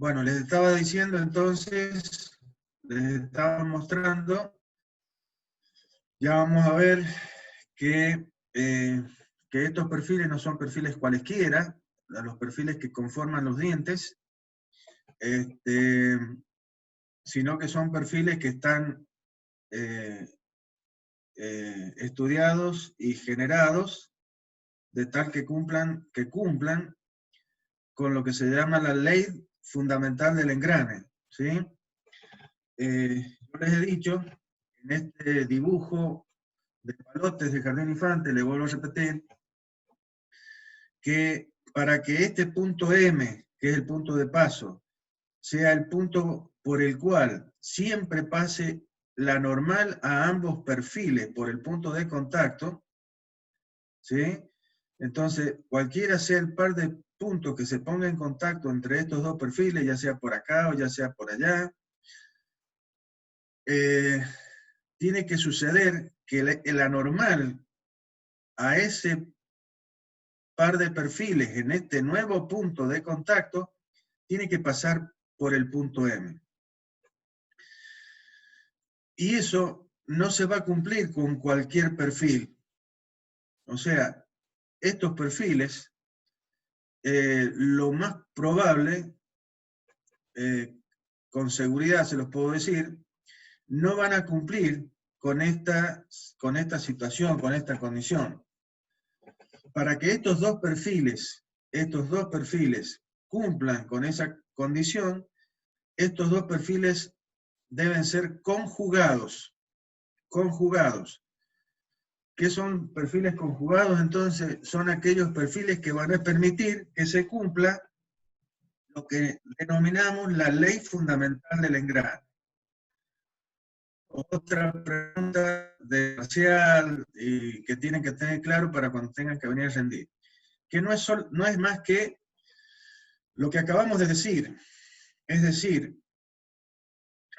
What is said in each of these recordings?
Bueno, les estaba diciendo entonces, les estaba mostrando, ya vamos a ver que estos perfiles no son perfiles cualesquiera, los perfiles que conforman los dientes, sino que son perfiles que están estudiados y generados de tal que cumplan con lo que se llama la ley fundamental del engrane, ¿sí? Yo les he dicho, en este dibujo de palotes de Jardín Infante, le vuelvo a repetir, que para que este punto M, que es el punto de paso, sea el punto por el cual siempre pase la normal a ambos perfiles por el punto de contacto, ¿sí? Entonces, cualquiera sea el par de puntos que se ponga en contacto entre estos dos perfiles, ya sea por acá o ya sea por allá, tiene que suceder que la normal a ese par de perfiles en este nuevo punto de contacto tiene que pasar por el punto M. Y eso no se va a cumplir con cualquier perfil. O sea, estos perfiles, lo más probable, con seguridad se los puedo decir, no van a cumplir con esta situación, con esta condición. Para que estos dos perfiles cumplan con esa condición, estos dos perfiles deben ser conjugados. Conjugados. ¿Qué son perfiles conjugados? Entonces, son aquellos perfiles que van a permitir que se cumpla lo que denominamos la ley fundamental del engrane. Otra pregunta de parcial y que tienen que tener claro para cuando tengan que venir a rendir. Que no es más que lo que acabamos de decir. Es decir,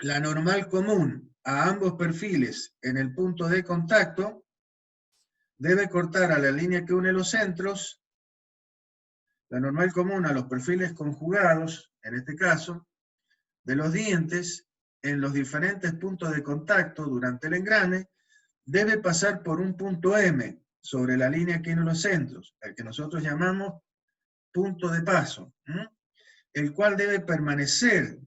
la normal común a ambos perfiles en el punto de contacto debe cortar a la línea que une los centros, la normal común a los perfiles conjugados, en este caso, de los dientes en los diferentes puntos de contacto durante el engrane, debe pasar por un punto M sobre la línea que une los centros, al que nosotros llamamos punto de paso, el cual debe permanecer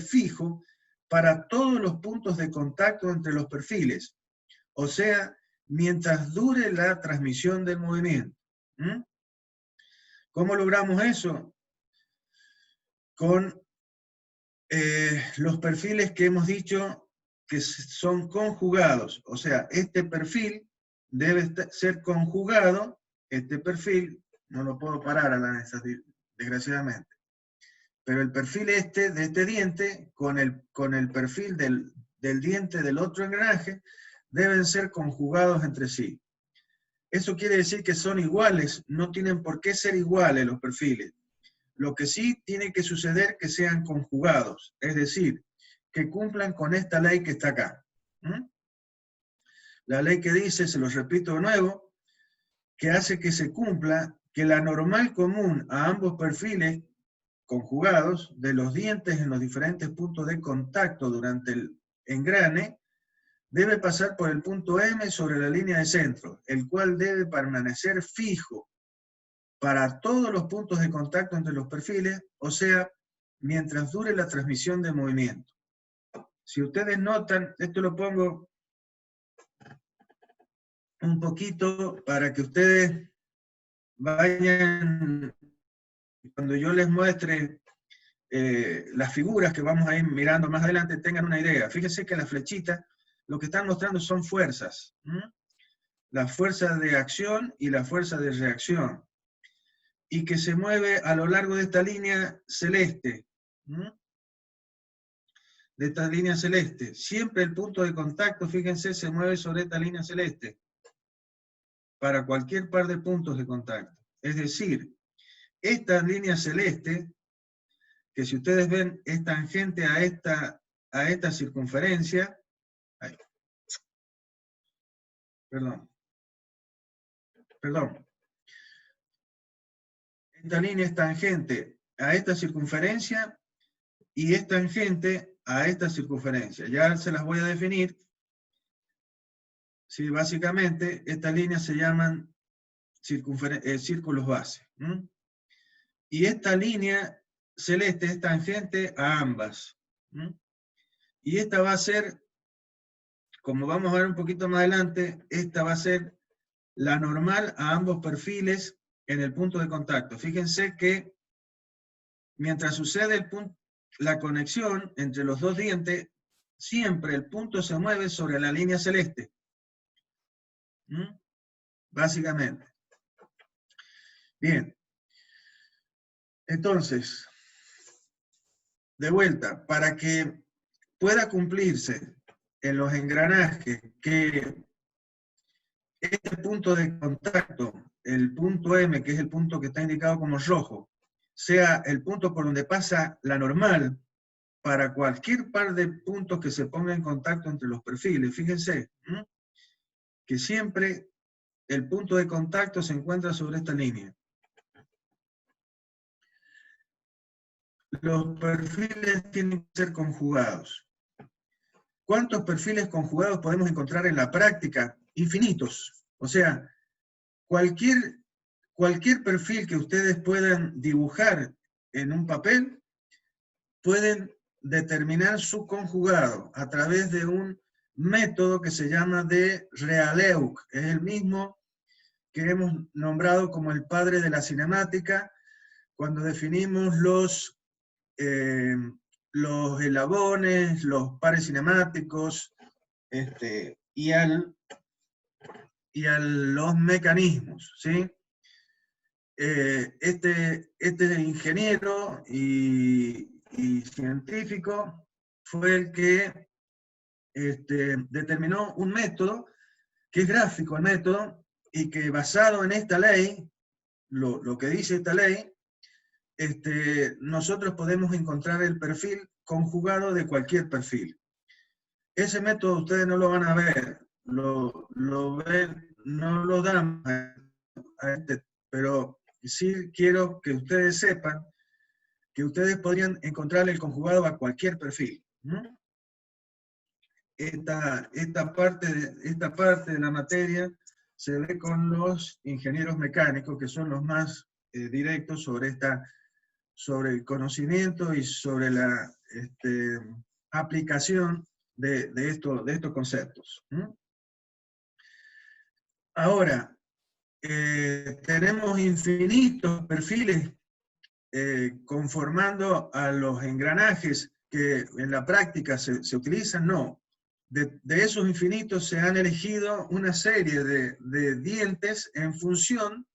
fijo para todos los puntos de contacto entre los perfiles, o sea, mientras dure la transmisión del movimiento. ¿Cómo logramos eso? Con los perfiles que hemos dicho que son conjugados, o sea, este perfil debe ser conjugado, este perfil, no lo puedo parar a la desgraciadamente, pero el perfil de este diente con el perfil del diente del otro engranaje deben ser conjugados entre sí. Eso quiere decir que son iguales, no tienen por qué ser iguales los perfiles. Lo que sí tiene que suceder es que sean conjugados, es decir, que cumplan con esta ley que está acá. La ley que dice, se los repito de nuevo, que hace que se cumpla que la normal común a ambos perfiles conjugados de los dientes en los diferentes puntos de contacto durante el engrane debe pasar por el punto M sobre la línea de centro, el cual debe permanecer fijo para todos los puntos de contacto entre los perfiles, o sea, mientras dure la transmisión de movimiento. Si ustedes notan, esto lo pongo un poquito para que ustedes vayan, cuando yo les muestre las figuras que vamos a ir mirando más adelante, tengan una idea. Fíjense que las flechitas lo que están mostrando son fuerzas. La fuerza de acción y la fuerza de reacción. Y que se mueve a lo largo de esta línea celeste. De esta línea celeste. Siempre el punto de contacto, fíjense, se mueve sobre esta línea celeste. Para cualquier par de puntos de contacto. Es decir, esta línea celeste, que si ustedes ven es tangente a esta circunferencia, ay, perdón, esta línea es tangente a esta circunferencia y es tangente a esta circunferencia. Ya se las voy a definir. Sí, básicamente, estas líneas se llaman círculos base. Y esta línea celeste es tangente a ambas. Y esta va a ser, como vamos a ver un poquito más adelante, esta va a ser la normal a ambos perfiles en el punto de contacto. Fíjense que mientras sucede la conexión entre los dos dientes, siempre el punto se mueve sobre la línea celeste. Básicamente. Bien. Entonces, de vuelta, para que pueda cumplirse en los engranajes que este punto de contacto, el punto M, que es el punto que está indicado como rojo, sea el punto por donde pasa la normal, para cualquier par de puntos que se ponga en contacto entre los perfiles, fíjense, que siempre el punto de contacto se encuentra sobre esta línea. Los perfiles tienen que ser conjugados. ¿Cuántos perfiles conjugados podemos encontrar en la práctica? Infinitos. O sea, cualquier perfil que ustedes puedan dibujar en un papel, pueden determinar su conjugado a través de un método que se llama de Realeuc. Es el mismo que hemos nombrado como el padre de la cinemática cuando definimos los eslabones, los pares cinemáticos, y los mecanismos, ¿sí? Este ingeniero y científico fue el que determinó un método, que es gráfico el método, y que basado en esta ley, lo que dice esta ley, nosotros podemos encontrar el perfil conjugado de cualquier perfil. Ese método ustedes no lo van a ver, lo ven, no lo dan pero sí quiero que ustedes sepan que ustedes podrían encontrar el conjugado a cualquier perfil. Esta parte de la materia se ve con los ingenieros mecánicos, que son los más directos sobre el conocimiento y sobre la aplicación de estos conceptos. Ahora, tenemos infinitos perfiles conformando a los engranajes que en la práctica se utilizan. No. De esos infinitos se han elegido una serie de dientes en función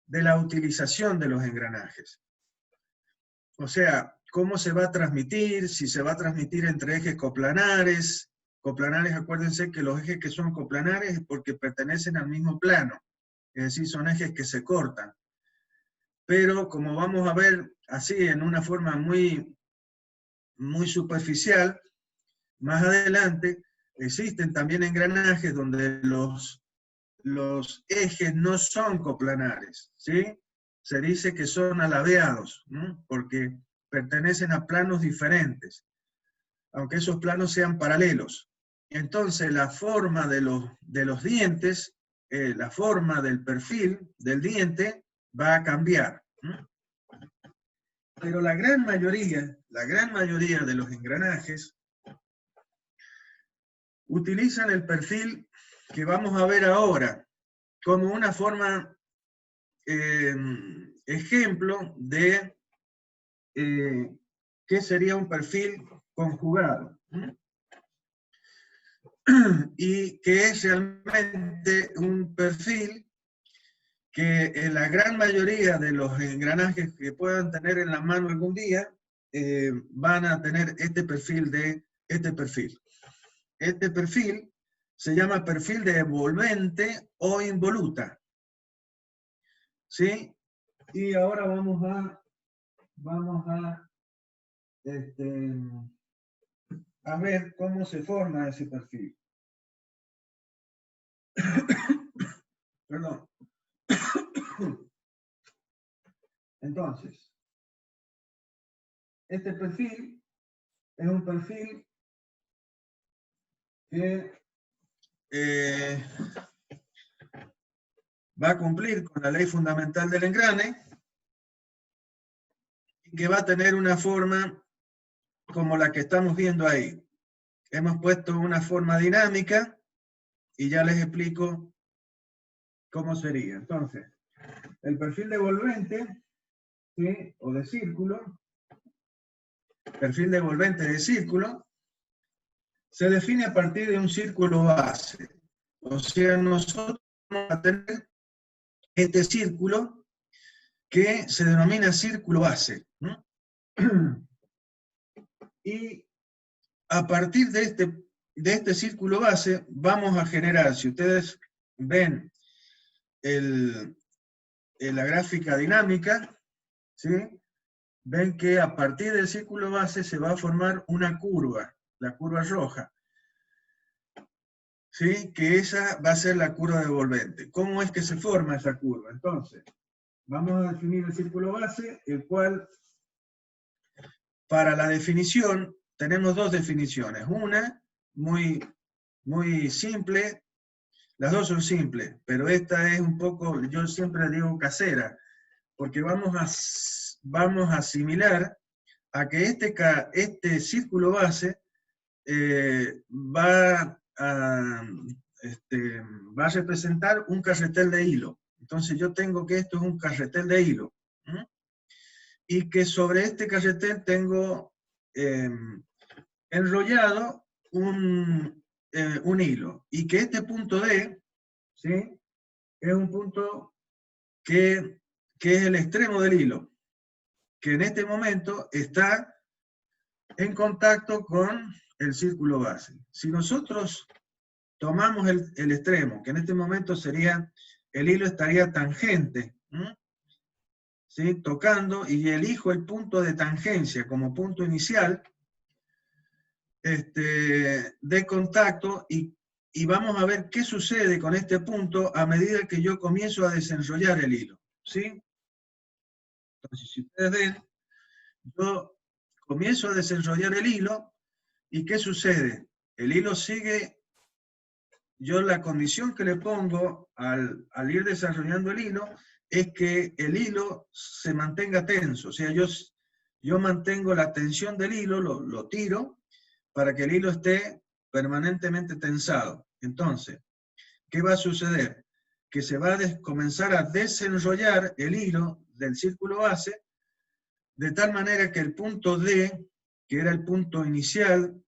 de la utilización de los engranajes. O sea, cómo se va a transmitir, si se va a transmitir entre ejes coplanares. Coplanares, acuérdense que los ejes que son coplanares es porque pertenecen al mismo plano, es decir, son ejes que se cortan. Pero como vamos a ver así en una forma muy, muy superficial, más adelante existen también engranajes donde los ejes no son coplanares, ¿sí? Se dice que son alabeados, ¿no? Porque pertenecen a planos diferentes, aunque esos planos sean paralelos. Entonces la forma de los dientes, la forma del perfil del diente va a cambiar. Pero la gran mayoría de los engranajes utilizan el perfil que vamos a ver ahora como una forma, ejemplo de qué sería un perfil conjugado. Y que es realmente un perfil que en la gran mayoría de los engranajes que puedan tener en la mano algún día, van a tener este perfil este perfil. Este perfil se llama perfil de envolvente o involuta. ¿Sí? Y ahora vamos a ver cómo se forma ese perfil. Perdón. Entonces, este perfil es un perfil que va a cumplir con la ley fundamental del engrane y que va a tener una forma como la que estamos viendo ahí. Hemos puesto una forma dinámica y ya les explico cómo sería. Entonces, el perfil de volvente, ¿sí? O de círculo, perfil de volvente de círculo, se define a partir de un círculo base. O sea, nosotros vamos a tener este círculo que se denomina círculo base, ¿no? Y a partir de este círculo base vamos a generar, si ustedes ven la gráfica dinámica, ¿sí? Ven que a partir del círculo base se va a formar una curva, la curva roja, ¿sí? Que esa va a ser la curva de volvente. ¿Cómo es que se forma esa curva? Entonces, vamos a definir el círculo base, el cual, para la definición, tenemos dos definiciones. Una, muy simple, las dos son simples, pero esta es un poco, yo siempre digo casera, porque vamos a asimilar a que este círculo base va a representar un carretel de hilo. Entonces yo tengo que esto es un carretel de hilo. Y que sobre este carretel tengo enrollado un hilo. Y que este punto D, ¿sí? Es un punto que es el extremo del hilo, que en este momento está en contacto con el círculo base. Si nosotros tomamos el extremo, que en este momento sería, el hilo estaría tangente, ¿sí? Tocando, y elijo el punto de tangencia como punto inicial de contacto, y vamos a ver qué sucede con este punto a medida que yo comienzo a desenrollar el hilo, ¿sí? Entonces, si ustedes ven, yo comienzo a desenrollar el hilo, ¿y qué sucede? El hilo sigue, yo la condición que le pongo al ir desarrollando el hilo es que el hilo se mantenga tenso, o sea, yo mantengo la tensión del hilo, lo tiro, para que el hilo esté permanentemente tensado. Entonces, ¿qué va a suceder? Que se va a comenzar a desenrollar el hilo del círculo base, de tal manera que el punto D, que era el punto inicial,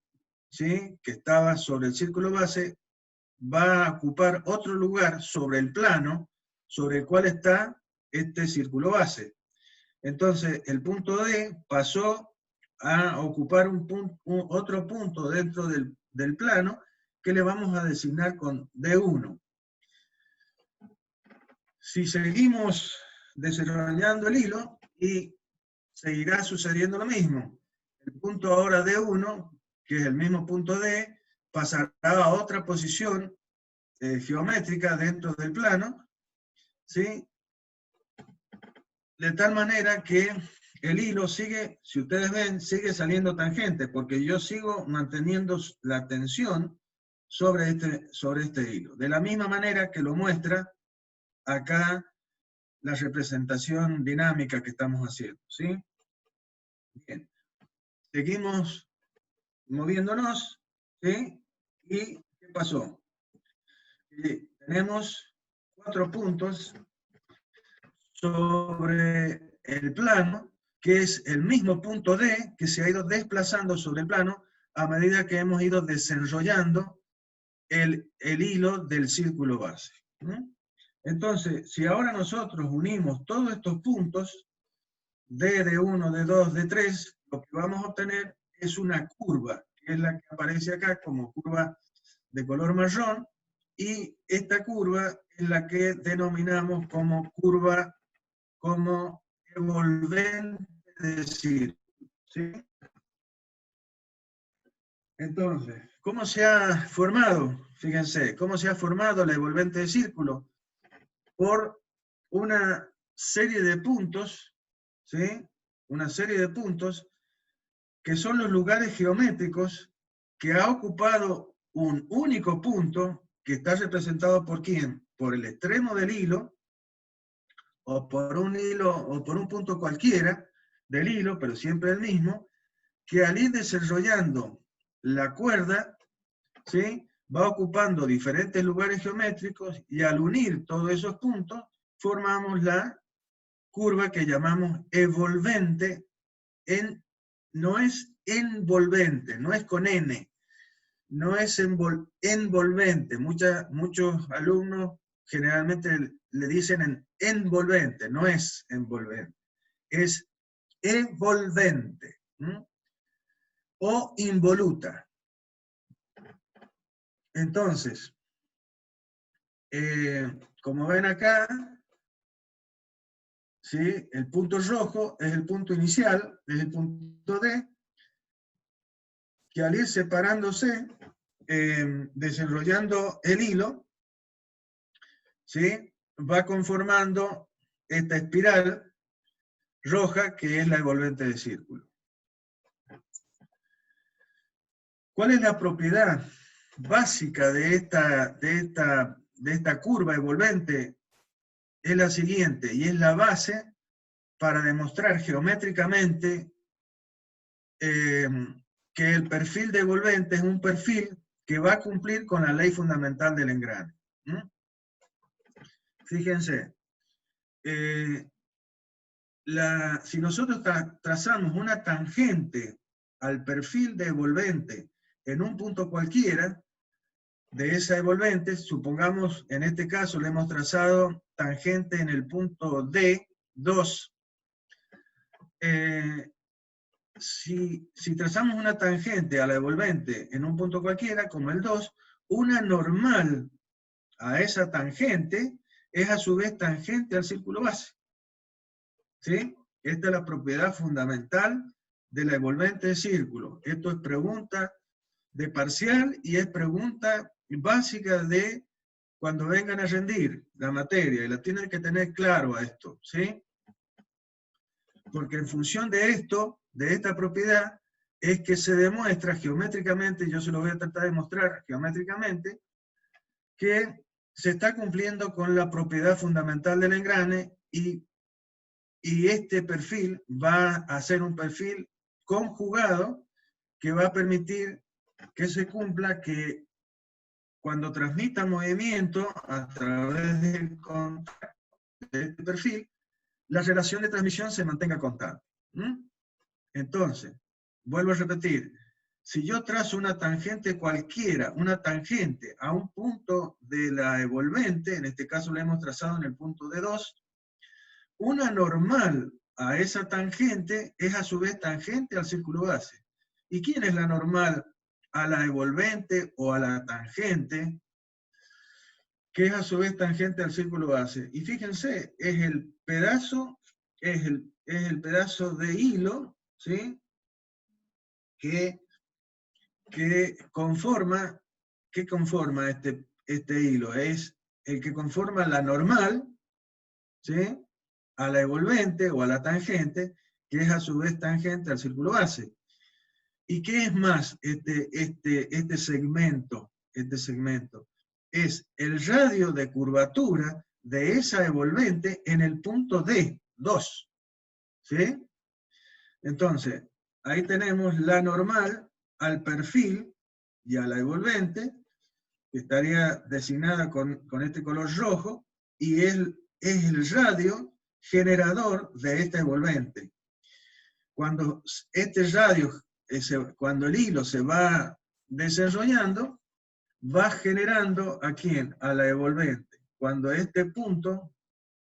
¿sí? Que estaba sobre el círculo base, va a ocupar otro lugar sobre el plano sobre el cual está este círculo base. Entonces, el punto D pasó a ocupar otro punto dentro del plano que le vamos a designar con D1. Si seguimos desarrollando el hilo, y seguirá sucediendo lo mismo. El punto ahora D1, que es el mismo punto D, pasará a otra posición geométrica dentro del plano, ¿sí? De tal manera que el hilo sigue, si ustedes ven, sigue saliendo tangente, porque yo sigo manteniendo la tensión sobre este hilo. De la misma manera que lo muestra acá la representación dinámica que estamos haciendo, ¿sí? Bien. Seguimos moviéndonos, ¿sí? ¿Y qué pasó? Tenemos 4 puntos sobre el plano, que es el mismo punto D que se ha ido desplazando sobre el plano a medida que hemos ido desenrollando el hilo del círculo base. Entonces, si ahora nosotros unimos todos estos puntos, D, D1, D2, D3, lo que vamos a obtener es una curva, que es la que aparece acá como curva de color marrón, y esta curva es la que denominamos como curva como envolvente de círculo, ¿sí? Entonces, ¿cómo se ha formado? Fíjense, ¿cómo se ha formado la envolvente de círculo? Por una serie de puntos, ¿sí? Una serie de puntos que son los lugares geométricos que ha ocupado un único punto que está representado por ¿quién? Por el extremo del hilo, o por un punto cualquiera del hilo, pero siempre el mismo, que al ir desarrollando la cuerda, ¿sí?, va ocupando diferentes lugares geométricos y al unir todos esos puntos formamos la curva que llamamos evolvente. No es envolvente, no es con N, no es envolvente. Muchos alumnos generalmente le dicen envolvente, no es envolvente, es evolvente, ¿m? O involuta. Entonces, como ven acá, ¿sí?, el punto rojo es el punto inicial, es el punto D, que al ir separándose, desarrollando el hilo, ¿sí?, va conformando esta espiral roja que es la evolvente de círculo. ¿Cuál es la propiedad básica de esta curva evolvente? Es la siguiente, y es la base para demostrar geométricamente que el perfil de evolvente es un perfil que va a cumplir con la ley fundamental del engrane. Fíjense, si nosotros trazamos una tangente al perfil de evolvente en un punto cualquiera de esa evolvente, supongamos en este caso le hemos trazado tangente en el punto D2, si trazamos una tangente a la evolvente en un punto cualquiera, como el 2, una normal a esa tangente es a su vez tangente al círculo base. ¿Sí? Esta es la propiedad fundamental de la evolvente de círculo. Esto es pregunta de parcial y es pregunta básica de cuando vengan a rendir la materia, y la tienen que tener claro a esto, ¿sí? Porque en función de esto, de esta propiedad, es que se demuestra geométricamente, yo se lo voy a tratar de mostrar geométricamente, que se está cumpliendo con la propiedad fundamental del engrane y este perfil va a ser un perfil conjugado que va a permitir que se cumpla que cuando transmita movimiento a través de este perfil, la relación de transmisión se mantenga constante. Entonces, vuelvo a repetir, si yo trazo una tangente cualquiera, una tangente a un punto de la evolvente, en este caso la hemos trazado en el punto D2, una normal a esa tangente es a su vez tangente al círculo base. ¿Y quién es la normal a la evolvente o a la tangente, que es a su vez tangente al círculo base? Y fíjense, es el pedazo de hilo, ¿sí?, que conforma este hilo. Es el que conforma la normal, ¿sí?, a la evolvente o a la tangente, que es a su vez tangente al círculo base. ¿Y qué es más este segmento? Este segmento es el radio de curvatura de esa evolvente en el punto D2. ¿Sí? Entonces, ahí tenemos la normal al perfil y a la evolvente, que estaría designada con este color rojo, y es el radio generador de esta evolvente. Cuando este radio, cuando el hilo se va desarrollando, va generando ¿a quién? A la evolvente. Cuando este punto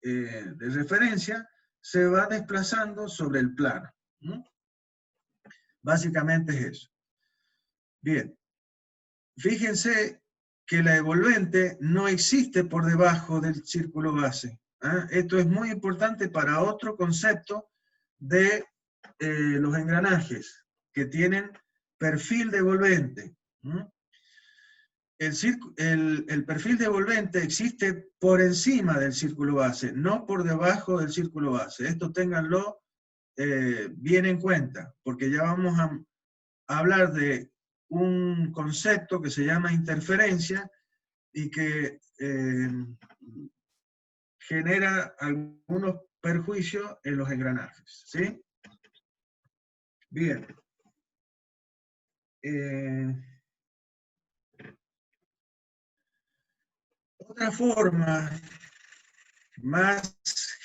de referencia se va desplazando sobre el plano. Básicamente es eso. Bien, fíjense que la evolvente no existe por debajo del círculo base. Esto es muy importante para otro concepto de los engranajes, que tienen perfil de evolvente. El perfil de evolvente existe por encima del círculo base, no por debajo del círculo base. Esto ténganlo bien en cuenta, porque ya vamos a hablar de un concepto que se llama interferencia y que genera algunos perjuicios en los engranajes, ¿sí? Bien. Otra forma más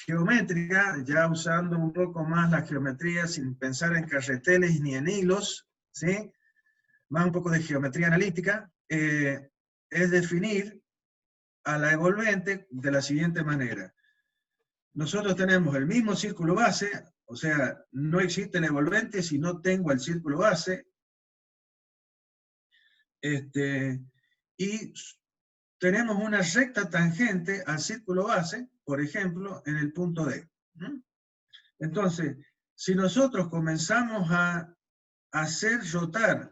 geométrica, ya usando un poco más la geometría sin pensar en carreteles ni en hilos, ¿sí? Más un poco de geometría analítica, es definir a la envolvente de la siguiente manera. Nosotros tenemos el mismo círculo base, o sea, no existe la envolvente si no tengo el círculo base, y tenemos una recta tangente al círculo base, por ejemplo, en el punto D. Entonces, si nosotros comenzamos a hacer rotar,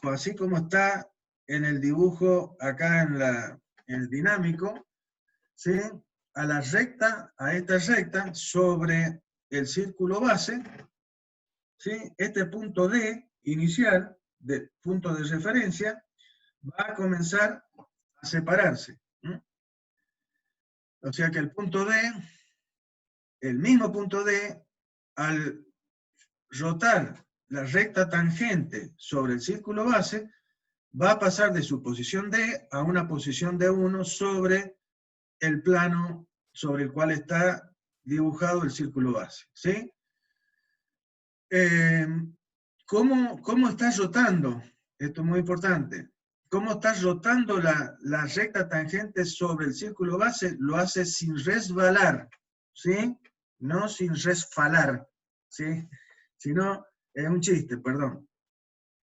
así como está en el dibujo acá en el dinámico, ¿sí? A esta recta sobre el círculo base, ¿sí? Este punto D inicial, punto de referencia, va a comenzar a separarse. O sea que el punto D, el mismo punto D, al rotar la recta tangente sobre el círculo base, va a pasar de su posición D a una posición D1 sobre el plano sobre el cual está dibujado el círculo base, ¿sí? ¿Cómo está rotando? Esto es muy importante. ¿Cómo está rotando la recta tangente sobre el círculo base? Lo hace sin resbalar, ¿sí? No sin resfalar, ¿sí? Sino, es un chiste, perdón.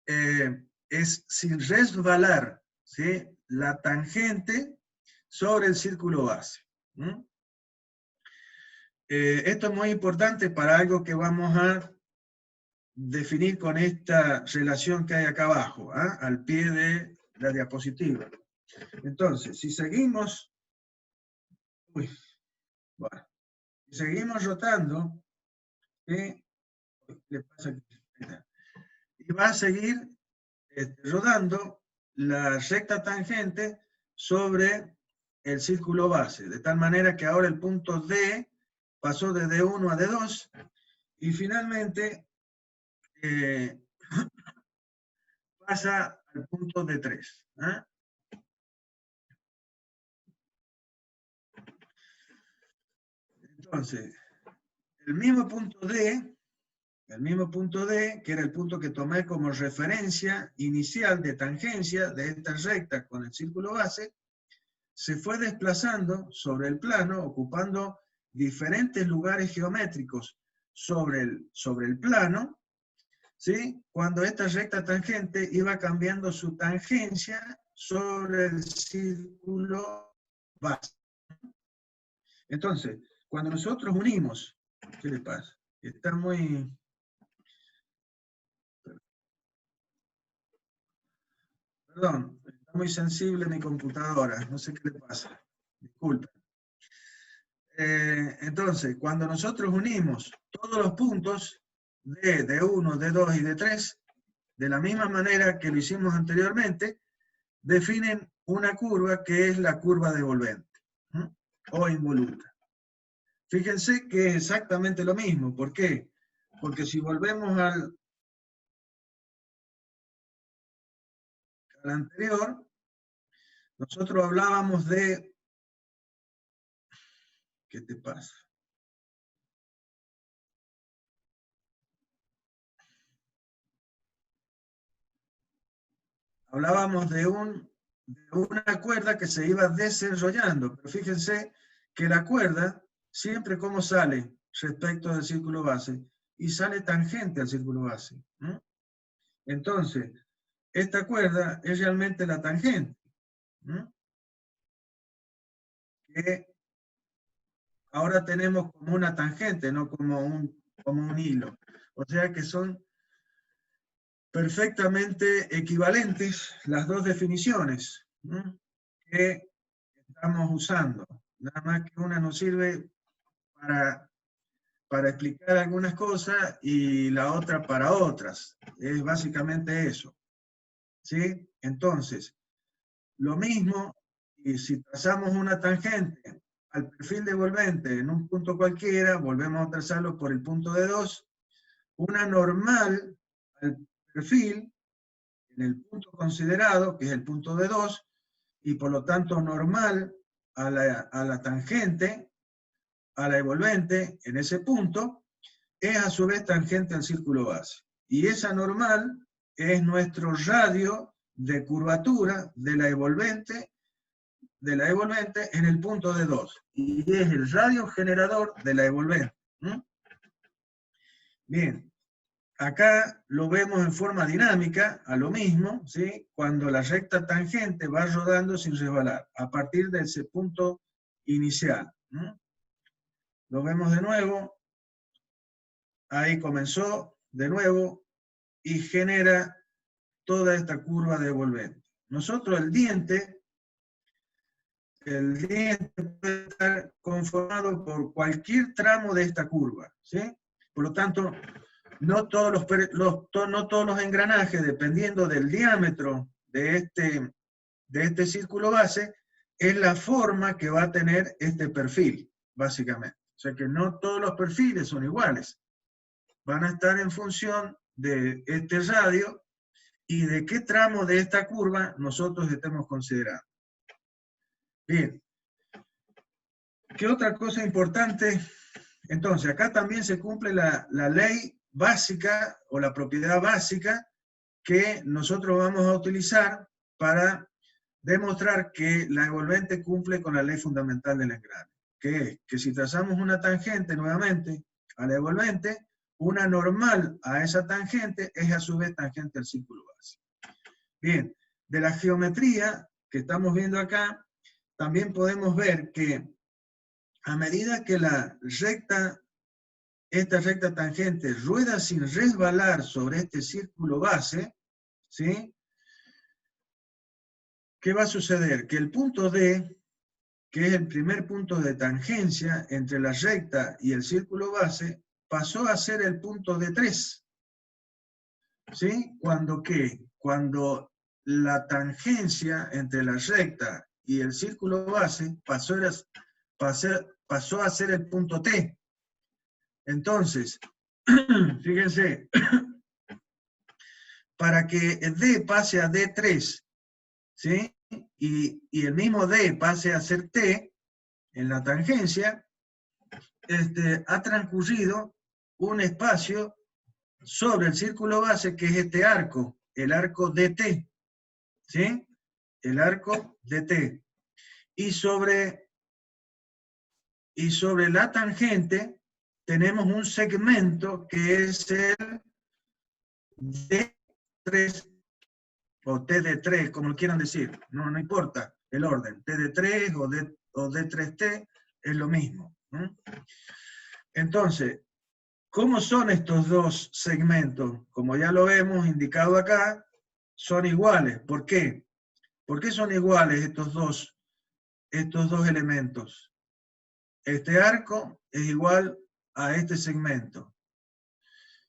Es sin resbalar, ¿sí? La tangente sobre el círculo base. Esto es muy importante para algo que vamos a definir con esta relación que hay acá abajo, al pie de la diapositiva. Entonces, si seguimos, si seguimos rotando, ¿qué le pasa aquí? Y va a seguir rodando la recta tangente sobre el círculo base, de tal manera que ahora el punto D pasó de D1 a D2 y finalmente pasa al punto D3. Entonces, el mismo punto D, que era el punto que tomé como referencia inicial de tangencia de esta recta con el círculo base, se fue desplazando sobre el plano, ocupando diferentes lugares geométricos sobre el plano, ¿sí? Cuando esta recta tangente iba cambiando su tangencia sobre el círculo base. Entonces, cuando nosotros unimos, ¿qué le pasa? Está muy... Perdón, está muy sensible mi computadora, no sé qué le pasa. Disculpe. Entonces, cuando nosotros unimos todos los puntos de D1, D2 y D3, de la misma manera que lo hicimos anteriormente, definen una curva que es la curva devolvente, o involuta. Fíjense que es exactamente lo mismo. ¿Por qué? Porque si volvemos al anterior, nosotros hablábamos de... ¿Qué te pasa? Hablábamos de una cuerda que se iba desenrollando, pero fíjense que la cuerda siempre como sale respecto del círculo base, y sale tangente al círculo base. Entonces, esta cuerda es realmente la tangente, que ahora tenemos como una tangente, no como un hilo. O sea que son perfectamente equivalentes las dos definiciones que estamos usando. Nada más que una nos sirve para para explicar algunas cosas y la otra para otras. Es básicamente eso. ¿Sí? Entonces, lo mismo, y si trazamos una tangente al perfil devolvente en un punto cualquiera, volvemos a trazarlo por el punto de 2, una normal al perfil en el punto considerado, que es el punto de 2, y por lo tanto normal a la tangente, a la devolvente en ese punto, es a su vez tangente al círculo base. Y esa normal es nuestro radio de curvatura de la devolvente en el punto de 2. Y es el radio generador de la devolvente. Bien, acá lo vemos en forma dinámica, a lo mismo, ¿sí? Cuando la recta tangente va rodando sin resbalar, a partir de ese punto inicial. Lo vemos de nuevo, ahí comenzó de nuevo y genera toda esta curva devolvente. Nosotros el diente puede estar conformado por cualquier tramo de esta curva, ¿sí? Por lo tanto, no todos los engranajes, dependiendo del diámetro de este círculo base, es la forma que va a tener este perfil, básicamente. O sea que no todos los perfiles son iguales. Van a estar en función de este radio y de qué tramo de esta curva nosotros estemos considerando. Bien. ¿Qué otra cosa importante? Entonces, acá también se cumple la ley básica o la propiedad básica que nosotros vamos a utilizar para demostrar que la devolvente cumple con la ley fundamental del engrane, que es que si trazamos una tangente nuevamente a la devolvente, una normal a esa tangente es a su vez tangente al círculo base. Bien, de la geometría que estamos viendo acá, también podemos ver que a medida que esta recta tangente rueda sin resbalar sobre este círculo base, ¿sí? ¿Qué va a suceder? Que el punto D, que es el primer punto de tangencia entre la recta y el círculo base, pasó a ser el punto D3. ¿Sí? ¿Cuándo qué? Cuando la tangencia entre la recta y el círculo base pasó a ser el punto T. Entonces, fíjense, para que el D pase a D3, ¿sí? Y el mismo D pase a ser T en la tangencia, ha transcurrido un espacio sobre el círculo base que es este arco, el arco DT, ¿sí? El arco DT. Y sobre la tangente tenemos un segmento que es el D3 o TD3, como lo quieran decir, no importa el orden, TD3 o D3T es lo mismo. Entonces, ¿cómo son estos dos segmentos? Como ya lo vemos indicado acá, son iguales. ¿Por qué? ¿Por qué son iguales estos dos elementos? Este arco es igual a este segmento.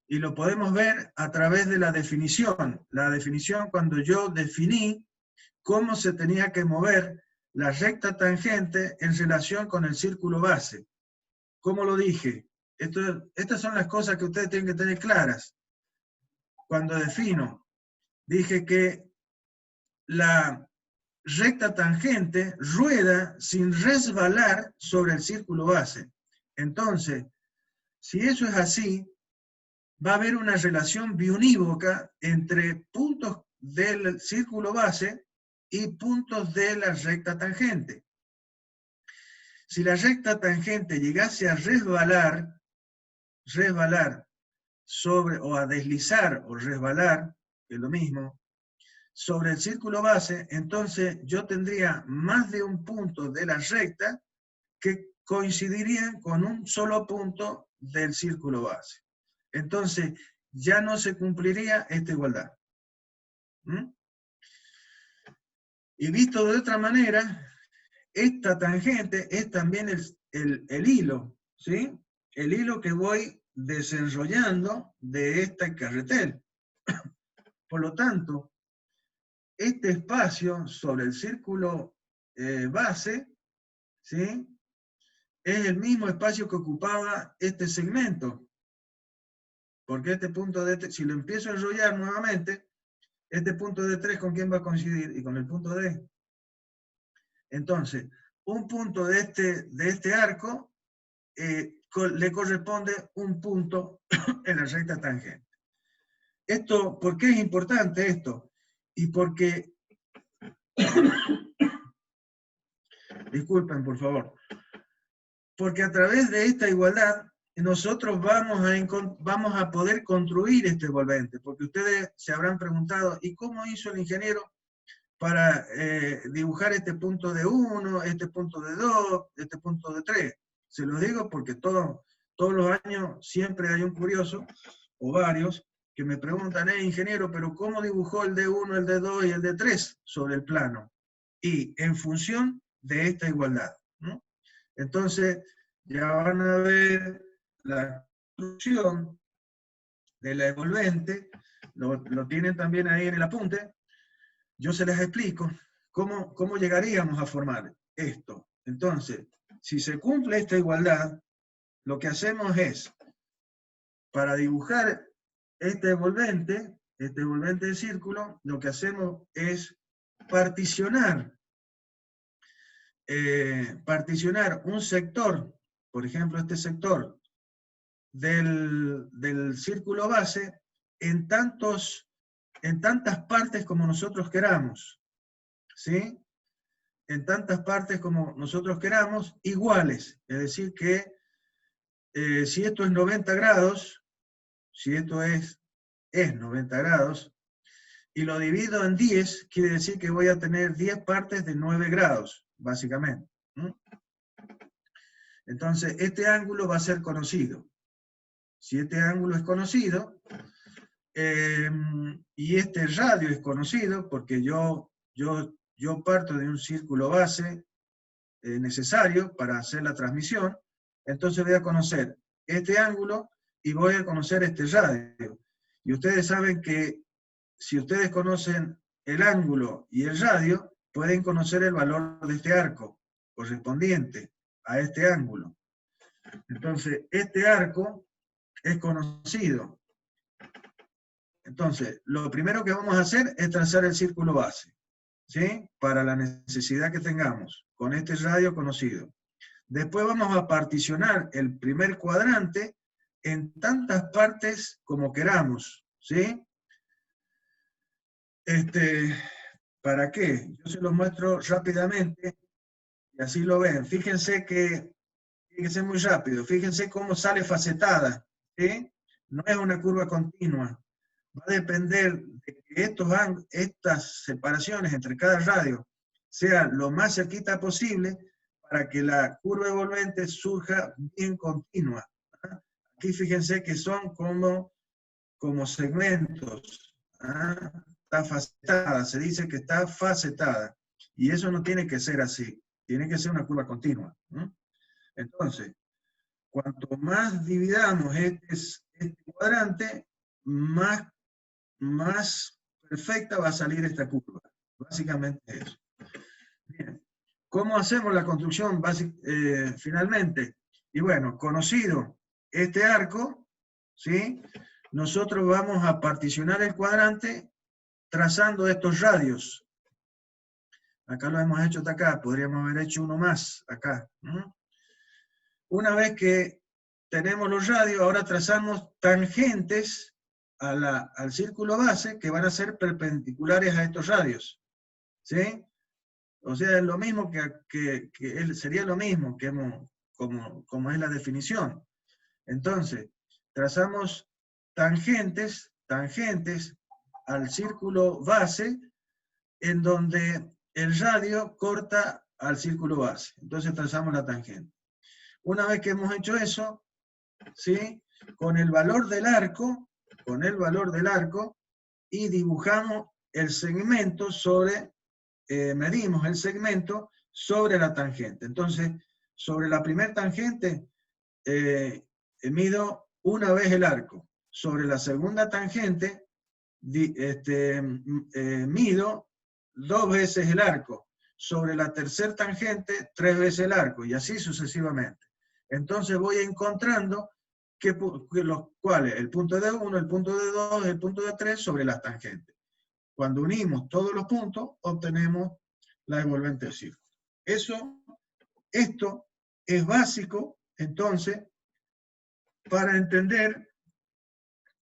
Y lo podemos ver a través de la definición. La definición cuando yo definí cómo se tenía que mover la recta tangente en relación con el círculo base. ¿Cómo lo dije? Estas son las cosas que ustedes tienen que tener claras. Cuando defino, dije que la recta tangente rueda sin resbalar sobre el círculo base. Entonces, si eso es así, va a haber una relación biunívoca entre puntos del círculo base y puntos de la recta tangente. Si la recta tangente llegase a resbalar sobre, o a deslizar o resbalar, que es lo mismo, sobre el círculo base, entonces yo tendría más de un punto de la recta que coincidirían con un solo punto del círculo base. Entonces, ya no se cumpliría esta igualdad. Y visto de otra manera, esta tangente es también el hilo, ¿sí? el hilo que voy desenrollando de este carretel. Por lo tanto, este espacio sobre el círculo base, ¿sí?, es el mismo espacio que ocupaba este segmento. Porque este punto D, si lo empiezo a enrollar nuevamente, este punto D3, ¿con quién va a coincidir? Y con el punto D. Entonces, un punto de este arco le corresponde un punto en la recta tangente. Esto, ¿por qué es importante esto? Y porque, disculpen por favor, porque a través de esta igualdad nosotros vamos a poder construir este envolvente, porque ustedes se habrán preguntado, ¿y cómo hizo el ingeniero para dibujar este punto de 1, este punto de 2, este punto de 3? Se los digo porque todos los años siempre hay un curioso, o varios, que me preguntan, ingeniero, pero ¿cómo dibujó el D1, el D2 y el D3 sobre el plano? Y en función de esta igualdad, ¿no? Entonces, ya van a ver la construcción de la envolvente, lo tienen también ahí en el apunte. Yo se les explico cómo llegaríamos a formar esto. Entonces, si se cumple esta igualdad, lo que hacemos es, para dibujar este envolvente de círculo, lo que hacemos es particionar un sector, por ejemplo este sector del círculo base, en tantas partes como nosotros queramos, ¿sí? En tantas partes como nosotros queramos, iguales. Es decir que si esto es 90 grados, si esto es 90 grados, y lo divido en 10, quiere decir que voy a tener 10 partes de 9 grados, básicamente. Entonces, este ángulo va a ser conocido. Si este ángulo es conocido, y este radio es conocido, porque yo parto de un círculo base necesario para hacer la transmisión, entonces voy a conocer este ángulo y voy a conocer este radio. Y ustedes saben que si ustedes conocen el ángulo y el radio, pueden conocer el valor de este arco correspondiente a este ángulo. Entonces, este arco es conocido. Entonces, lo primero que vamos a hacer es trazar el círculo base, ¿sí? Para la necesidad que tengamos, con este radio conocido. Después vamos a particionar el primer cuadrante en tantas partes como queramos, ¿sí? ¿Para qué? Yo se los muestro rápidamente y así lo ven. Fíjense muy rápido, fíjense cómo sale facetada, ¿sí? No es una curva continua. Va a depender de que estas separaciones entre cada radio sean lo más cerquita posible para que la curva envolvente surja bien continua. ¿Ah? Aquí fíjense que son como segmentos. ¿Ah? Está facetada, se dice que está facetada. Y eso no tiene que ser así, tiene que ser una curva continua. ¿No? Entonces, cuanto más dividamos este cuadrante, más perfecta va a salir esta curva. Básicamente eso. Bien. ¿Cómo hacemos la construcción finalmente? Y bueno, conocido este arco, ¿sí? Nosotros vamos a particionar el cuadrante trazando estos radios. Acá lo hemos hecho hasta acá, podríamos haber hecho uno más acá. Una vez que tenemos los radios, ahora trazamos tangentes al círculo base que van a ser perpendiculares a estos radios. ¿Sí? O sea, es lo mismo sería lo mismo como es la definición. Entonces, trazamos tangentes al círculo base en donde el radio corta al círculo base. Entonces trazamos la tangente. Una vez que hemos hecho eso, ¿sí? Con el valor del arco, y dibujamos el segmento medimos el segmento sobre la tangente. Entonces, sobre la primera tangente, mido una vez el arco. Sobre la segunda tangente, mido 2 veces el arco. Sobre la tercera tangente, 3 veces el arco, y así sucesivamente. Entonces voy encontrando los cuales, el punto de 1, el punto de 2, el punto de 3 sobre las tangentes. Cuando unimos todos los puntos, obtenemos la envolvente del círculo. Esto es básico, entonces, para entender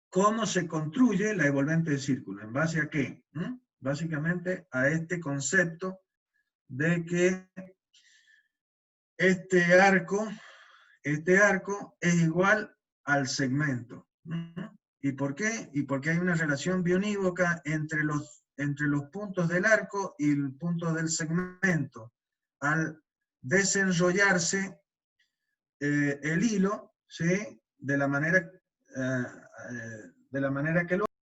cómo se construye la envolvente del círculo. ¿En base a qué? Básicamente a este concepto de que este arco es igual al segmento. ¿Y por qué? Y porque hay una relación bionívoca entre los puntos del arco y el punto del segmento. Al desenrollarse el hilo, ¿sí? de la manera que lo